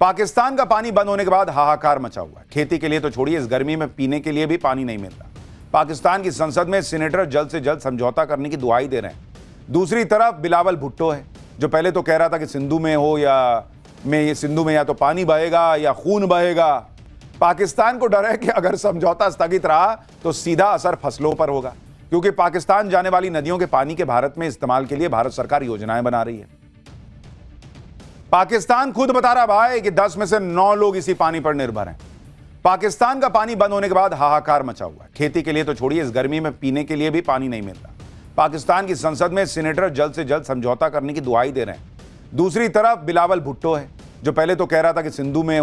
पाकिस्तान का पानी बंद होने के बाद हाहाकार मचा हुआ है। खेती के लिए तो छोड़िए, इस गर्मी में पीने के लिए भी पानी नहीं मिल रहा। पाकिस्तान की संसद में सीनेटर जल्द से जल्द समझौता करने की दुआई दे रहे हैं। दूसरी तरफ बिलावल भुट्टो है, जो पहले तो कह रहा था कि सिंधु में या तो पानी बहेगा या खून बहेगा। पाकिस्तान को डर है कि अगर समझौता स्थगित रहा तो सीधा असर फसलों पर होगा, क्योंकि पाकिस्तान जाने वाली नदियों के पानी के भारत में इस्तेमाल के लिए भारत सरकार योजनाएं बना रही है। पाकिस्तान खुद बता रहा भाई कि 10 में से 9 लोग इसी पानी पर निर्भर हैं। पाकिस्तान का पानी बंद होने के बाद हाहाकार मचा हुआ है। खेती के लिए तो छोड़िए, इस गर्मी में पीने के लिए भी पानी नहीं मिल रहा। पाकिस्तान की संसद में सीनेटर जल्द से जल्द समझौता करने की दुआई दे रहे हैं। दूसरी तरफ बिलावल भुट्टो है, जो पहले तो कह रहा था कि सिंधु में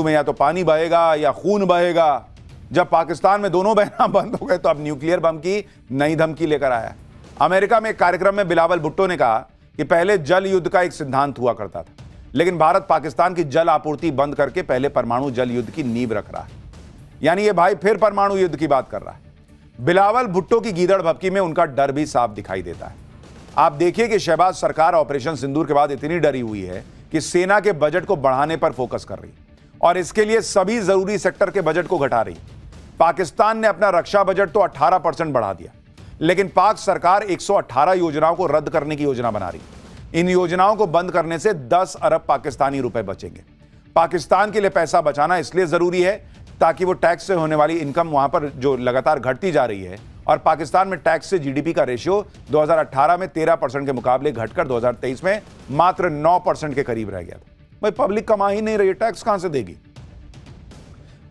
या तो पानी बहेगा या खून बहेगा। जब पाकिस्तान में दोनों बहना बंद हो गए तो अब न्यूक्लियर बम की नई धमकी लेकर आया। अमेरिका में एक कार्यक्रम में बिलावल भुट्टो ने कहा कि पहले जल युद्ध का एक सिद्धांत हुआ करता था, लेकिन भारत पाकिस्तान की जल आपूर्ति बंद करके पहले परमाणु जल युद्ध की नींव रख रहा है। यानी ये भाई फिर परमाणु युद्ध की बात कर रहा है। बिलावल भुट्टो की गीदड़ भभकी में उनका डर भी साफ दिखाई देता है। आप देखिए कि शहबाज सरकार ऑपरेशन सिंदूर के बाद इतनी डरी हुई है कि सेना के बजट को बढ़ाने पर फोकस कर रही और इसके लिए सभी जरूरी सेक्टर के बजट को घटा रही। पाकिस्तान ने अपना रक्षा बजट तो 18% बढ़ा दिया, लेकिन पाक सरकार 118 योजनाओं को रद्द करने की योजना बना रही। इन योजनाओं को बंद करने से 10 अरब पाकिस्तानी रुपए बचेंगे। पाकिस्तान के लिए पैसा बचाना इसलिए जरूरी है ताकि वो टैक्स से होने वाली इनकम वहां पर जो लगातार घटती जा रही है, और पाकिस्तान में टैक्स से जीडीपी का रेशियो 2018 में 13% के मुकाबले घटकर 2023 में मात्र 9% के करीब रह गया था। भाई पब्लिक कमा ही नहीं रही, टैक्स कहां से देगी।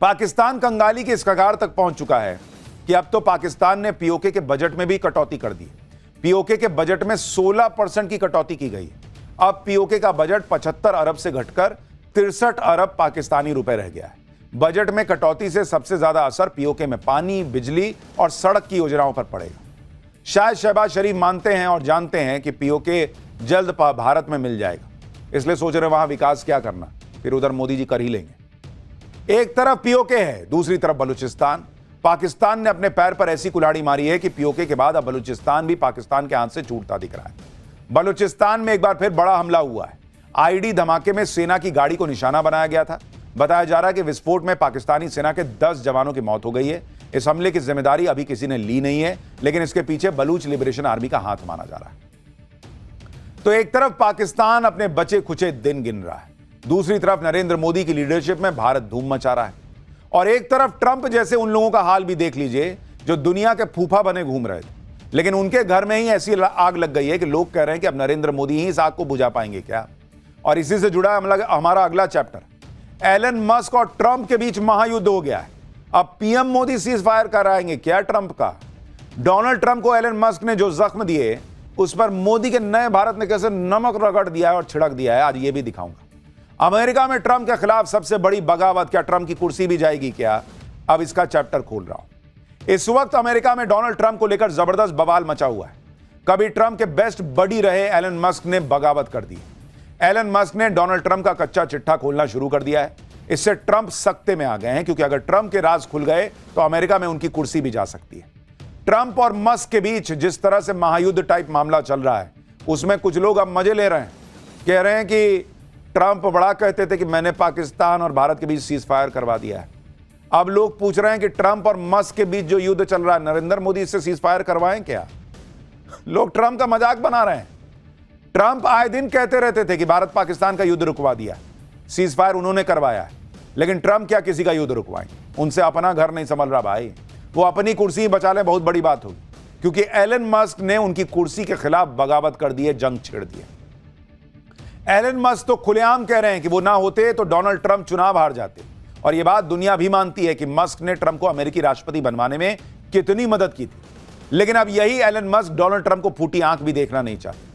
पाकिस्तान कंगाली के इस कगार तक पहुंच चुका है कि अब तो पाकिस्तान ने पीओके के बजट में भी कटौती कर दी। पीओके के बजट में 16% की कटौती की गई। अब पीओके का बजट 75 अरब से घटकर 63 अरब पाकिस्तानी रुपए रह गया है। बजट में कटौती से सबसे ज्यादा असर पीओके में पानी, बिजली और सड़क की योजनाओं पर पड़ेगा। शायद शहबाज शरीफ मानते हैं और जानते हैं कि पीओके जल्द भारत में मिल जाएगा, इसलिए सोच रहे वहां विकास क्या करना, फिर उधर मोदी जी कर ही लेंगे। एक तरफ पीओके है, दूसरी तरफ बलूचिस्तान। पाकिस्तान ने अपने पैर पर ऐसी कुल्हाड़ी मारी है कि पीओके के बाद अब बलूचिस्तान भी पाकिस्तान के हाथ से छूटता दिख रहा है। बलूचिस्तान में एक बार फिर बड़ा हमला हुआ है। आईडी धमाके में सेना की गाड़ी को निशाना बनाया गया था। बताया जा रहा है कि विस्फोट में पाकिस्तानी सेना के 10 जवानों की मौत हो गई है। इस हमले की जिम्मेदारी अभी किसी ने ली नहीं है, लेकिन इसके पीछे बलूच लिबरेशन आर्मी का हाथ माना जा रहा है। तो एक तरफ पाकिस्तान अपने बचे खुचे दिन गिन रहा है, दूसरी तरफ नरेंद्र मोदी की लीडरशिप में भारत धूम मचा रहा है, और एक तरफ ट्रंप जैसे उन लोगों का हाल भी देख लीजिए जो दुनिया के फूफा बने घूम रहे थे, लेकिन उनके घर में ही ऐसी आग लग गई है कि लोग कह रहे हैं कि अब नरेंद्र मोदी ही इस आग को बुझा पाएंगे क्या। और इसी से जुड़ा हमारा अगला चैप्टर, एलन मस्क और ट्रंप के बीच महायुद्ध हो गया है। अब पीएम मोदी सीज फायर कराएंगे क्या ट्रंप का। डोनाल्ड ट्रंप को एलन मस्क ने जो जख्म दिए उस पर मोदी के नए भारत ने कैसे नमक रगड़ दिया है और छिड़क दिया है, आज ये भी दिखाऊंगा। अमेरिका में ट्रंप के खिलाफ सबसे बड़ी बगावत, क्या ट्रंप की कुर्सी भी जाएगी क्या, अब इसका चैप्टर खोल रहा हूं। इस वक्त अमेरिका में डोनाल्ड ट्रंप को लेकर जबरदस्त बवाल मचा हुआ है। कभी ट्रंप के बेस्ट बडी रहे एलन मस्क ने बगावत कर दी। एलन मस्क ने डोनाल्ड ट्रंप का कच्चा चिट्ठा खोलना शुरू कर दिया है। इससे ट्रंप सख्ते में आ गए हैं, क्योंकि अगर ट्रंप के राज खुल गए तो अमेरिका में उनकी कुर्सी भी जा सकती है। ट्रंप और मस्क के बीच जिस तरह से महायुद्ध टाइप मामला चल रहा है, उसमें कुछ लोग अब मजे ले रहे हैं। कह रहे हैं कि ट्रंप बड़ा कहते थे कि मैंने पाकिस्तान और भारत के बीच सीज फायर करवा दिया है। अब लोग पूछ रहे हैं कि ट्रंप और मस्क के बीच जो युद्ध चल रहा है, नरेंद्र मोदी इससे सीज फायर करवाएं क्या। लोग ट्रंप का मजाक बना रहे हैं। ट्रंप आए दिन कहते रहते थे कि भारत पाकिस्तान का युद्ध रुकवा दिया, सीज फायर उन्होंने करवाया है, लेकिन ट्रंप क्या किसी का युद्ध रुकवाएंगे। उनसे अपना घर नहीं संभल रहा भाई, वो अपनी कुर्सी बचा लें, बहुत बड़ी बात होगी, क्योंकि एलन मस्क ने उनकी कुर्सी के खिलाफ बगावत कर दी है, जंग छेड़ दी है। एलन मस्क तो खुलेआम कह रहे हैं कि वो ना होते तो डोनाल्ड ट्रंप चुनाव हार जाते, और यह बात दुनिया भी मानती है कि मस्क ने ट्रंप को अमेरिकी राष्ट्रपति बनवाने में कितनी मदद की थी। लेकिन अब यही एलन मस्क डोनाल्ड ट्रंप को फूटी आंख भी देखना नहीं चाहते।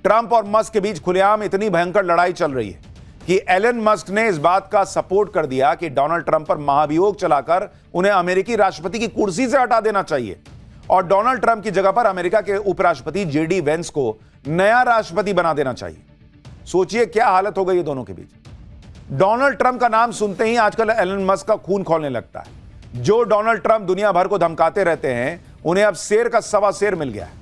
ट्रंप और मस्क के बीच खुलेआम इतनी भयंकर लड़ाई चल रही है कि एलन मस्क ने इस बात का सपोर्ट कर दिया कि डोनाल्ड ट्रंप पर महाभियोग चलाकर उन्हें अमेरिकी राष्ट्रपति की कुर्सी से हटा देना चाहिए, और डोनाल्ड ट्रंप की जगह पर अमेरिका के उपराष्ट्रपति जेडी वेंस को नया राष्ट्रपति बना देना चाहिए। सोचिए क्या हालत हो गई है दोनों के बीच। डोनाल्ड ट्रंप का नाम सुनते ही आजकल एलन मस्क का खून खौलने लगता है। जो डोनाल्ड ट्रंप दुनिया भर को धमकाते रहते हैं, उन्हें अब शेर का सवा शेर मिल गया है।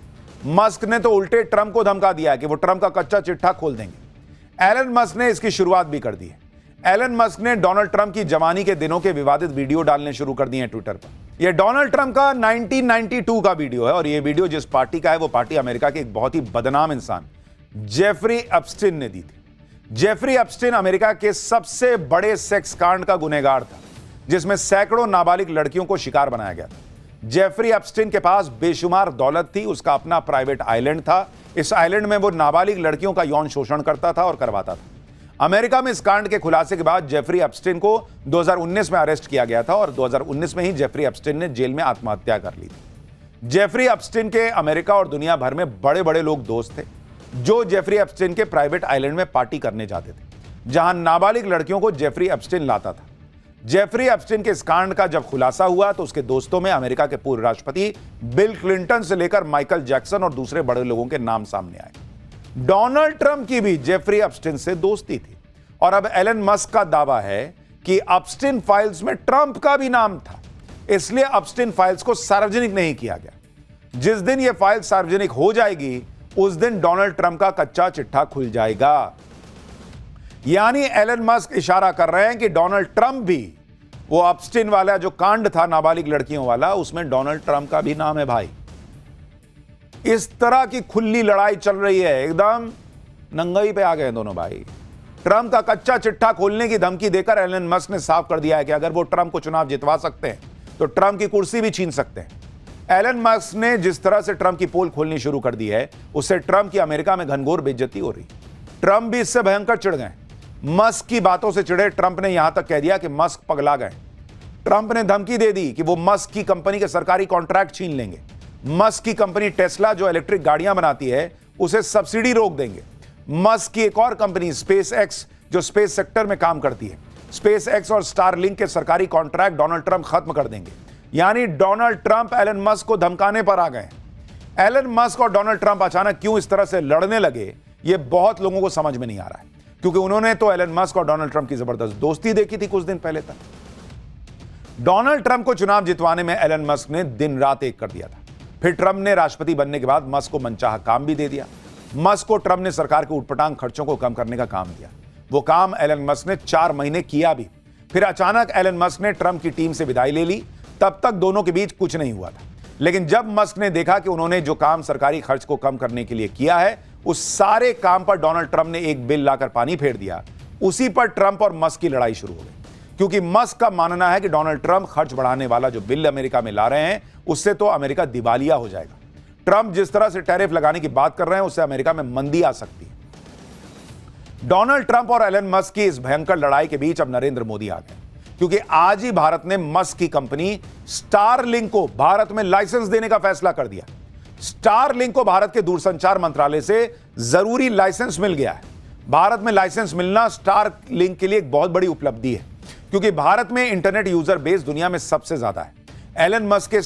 मस्क ने तो उल्टे ट्रंप को धमका दिया है कि वो ट्रंप का कच्चा चिट्ठा खोल देंगे। एलन मस्क ने इसकी शुरुआत भी कर दी है। एलन मस्क ने डोनाल्ड ट्रंप की जवानी के दिनों के विवादित वीडियो डालने शुरू कर दिए हैं ट्विटर पर। यह डोनाल्ड ट्रंप का 1992 का वीडियो है और यह वीडियो जिस पार्टी का है वो पार्टी अमेरिका के एक बहुत ही बदनाम इंसान जेफरी एप्स्टीन ने दी थी। जेफरी एप्स्टीन अमेरिका के सबसे बड़े सेक्स कांड का गुनहगार था, जिसमें सैकड़ों नाबालिग लड़कियों को शिकार बनाया गया था। जेफरी एप्स्टीन के पास बेशुमार दौलत थी, उसका अपना प्राइवेट आइलैंड था। इस आइलैंड में वो नाबालिग लड़कियों का यौन शोषण करता था और करवाता था। अमेरिका में इस कांड के खुलासे के बाद जेफरी एप्स्टीन को 2019 में अरेस्ट किया गया था और 2019 में ही जेफरी एप्स्टीन ने जेल में आत्महत्या कर ली थी। जेफरी एप्स्टीन के अमेरिका और दुनिया भर में बड़े बड़े लोग दोस्त थे, जो जेफरी एप्स्टीन के प्राइवेट आइलैंड में पार्टी करने जाते थे, जहां नाबालिग लड़कियों को जेफरी एप्स्टीन लाता था। जेफरी एप्स्टीन के इस कांड का जब खुलासा हुआ तो उसके दोस्तों में अमेरिका के पूर्व राष्ट्रपति बिल क्लिंटन से लेकर माइकल जैक्सन और दूसरे बड़े लोगों के नाम सामने आए। डोनाल्ड ट्रंप की भी जेफरी एप्स्टीन से दोस्ती थी और अब एलन मस्क का दावा है कि एप्स्टीन फाइल्स में ट्रंप का भी नाम था, इसलिए एप्स्टीन फाइल्स को सार्वजनिक नहीं किया गया। जिस दिन यह फाइल सार्वजनिक हो जाएगी उस दिन डोनाल्ड ट्रंप का कच्चा चिट्ठा खुल जाएगा। यानी एलन मस्क इशारा कर रहे हैं कि डोनाल्ड ट्रंप भी, वो एप्स्टीन वाला जो कांड था नाबालिग लड़कियों वाला, उसमें डोनाल्ड ट्रंप का भी नाम है भाई। इस तरह की खुली लड़ाई चल रही है, एकदम नंगाई पे आ गए दोनों भाई। ट्रंप का कच्चा चिट्ठा खोलने की धमकी देकर एलन मस्क ने साफ कर दिया है कि अगर वो ट्रंप को चुनाव जितवा सकते हैं तो ट्रंप की कुर्सी भी छीन सकते हैं। एलन मस्क ने जिस तरह से ट्रंप की पोल खोलनी शुरू कर दी है, उससे ट्रंप की अमेरिका में घनघोर बेइज्जती हो रही। ट्रंप भी इससे भयंकर चिढ़ गए। मस्क की बातों से चिढ़े ट्रंप ने यहां तक कह दिया कि मस्क पगला गए। ट्रंप ने धमकी दे दी कि वो मस्क की कंपनी के सरकारी कॉन्ट्रैक्ट छीन लेंगे। मस्क की कंपनी टेस्ला जो इलेक्ट्रिक गाड़ियां बनाती है, उसे सब्सिडी रोक देंगे। मस्क की एक और कंपनी स्पेस एक्स जो स्पेस सेक्टर में काम करती है, स्पेस एक्स और स्टारलिंक के सरकारी कॉन्ट्रैक्ट डोनाल्ड ट्रंप खत्म कर देंगे। यानी डोनाल्ड ट्रंप एलन मस्क को धमकाने पर आ गए। एलन मस्क और डोनाल्ड ट्रंप अचानक क्यों इस तरह से लड़ने लगे, यह बहुत लोगों को समझ में नहीं आ रहा है, क्योंकि उन्होंने तो एलन मस्क और डोनाल्ड ट्रंप की जबरदस्त दोस्ती देखी थी कुछ दिन पहले तक। डोनाल्ड ट्रंप को चुनाव जितवाने में एलन मस्क ने दिन रात एक कर दिया था। फिर ट्रंप ने राष्ट्रपति बनने के बाद मस्क को मनचाहा काम भी दे दिया। मस्क को ट्रंप ने सरकार के उटपटांग खर्चों को कम करने का काम दिया। वो काम एलन मस्क ने 4 महीने किया भी। फिर अचानक एलन मस्क ने ट्रंप की टीम से विदाई ले ली। तब तक दोनों के बीच कुछ नहीं हुआ था, लेकिन जब मस्क ने देखा कि उन्होंने जो काम सरकारी खर्च को कम करने के लिए किया है, उस सारे काम पर डोनाल्ड ट्रंप ने एक बिल लाकर पानी फेर दिया। उसी पर ट्रंप और मस्क की लड़ाई शुरू हो गई, क्योंकि मस्क का मानना है कि डोनाल्ड ट्रंप खर्च बढ़ाने वाला जो बिल अमेरिका में ला रहे हैं, उससे तो अमेरिका दिवालिया हो जाएगा। ट्रंप जिस तरह से टैरिफ लगाने की बात कर रहे हैं, उससे अमेरिका में मंदी आ सकती है। डोनाल्ड ट्रंप और एलन मस्क की इस भयंकर लड़ाई के बीच अब नरेंद्र मोदी आ गए, क्योंकि आज ही भारत ने मस्क की कंपनी स्टारलिंक को भारत में लाइसेंस देने का फैसला कर दिया। स्टारलिंक को भारत के दूरसंचार मंत्रालय से जरूरी लाइसेंस मिल गया है। भारत में लाइसेंस मिलना स्टारलिंक के लिए एक बहुत बड़ी उपलब्धि है, क्योंकि भारत में इंटरनेट यूजर बेस दुनिया में सबसे ज्यादा है। एलन मस्क के